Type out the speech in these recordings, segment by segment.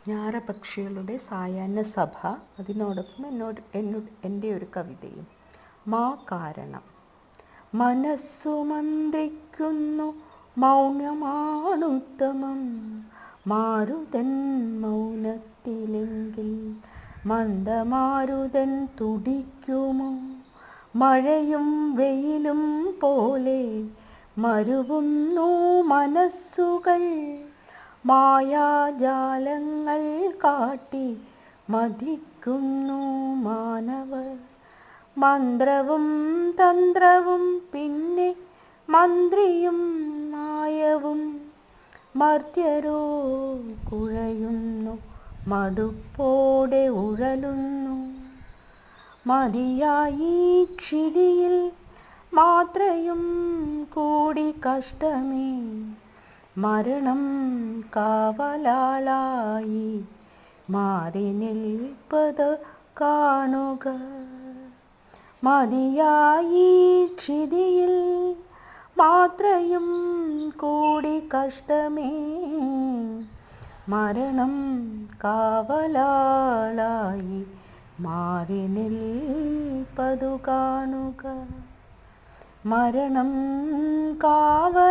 ഞാറപക്ഷികളുടെ സായാഹ്ന സഭ, അതിനോടൊപ്പം എൻ്റെ ഒരു കവിതയും. കാരണം മനസ്സു മന്ത്രിക്കുന്നു മൗനമാണുത്തമം, മാരുതൻ മൗനത്തിലെങ്കിൽ മന്ദമാരുതൻ തുടിക്കുമോ? മഴയും വെയിലും പോലെ മരുവുന്നു മനസ്സുകൾ, മായാജാലങ്ങൾ കാട്ടി മതിക്കുന്നു മാനവർ. മന്ത്രവും തന്ത്രവും പിന്നെ മന്ത്രിയും മായവും, മർത്യരോ കുഴയുന്നു മടുപ്പോടെ ഉഴലുന്നു. മതിയായി ക്ഷിതിയിൽ മാത്രയും കൂടി കഷ്ടമേ, മരണം കാവലാളായി മാറി നിൽപ്പത് കാണുക. മതിയായി ക്ഷിതിയിൽ മാത്രയും കൂടി കഷ്ടമേ, മരണം കാവലാളായി മാറി നിൽപ്പതു കാണുക. മരണം കാവലാളായി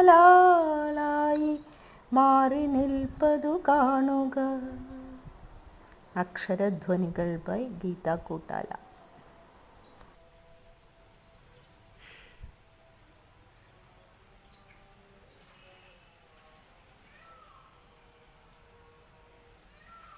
മാറി നിൽപ്പതു കാണുക. അക്ഷരധ്വനികൾ ബൈ ഗീത കൂട്ടാല.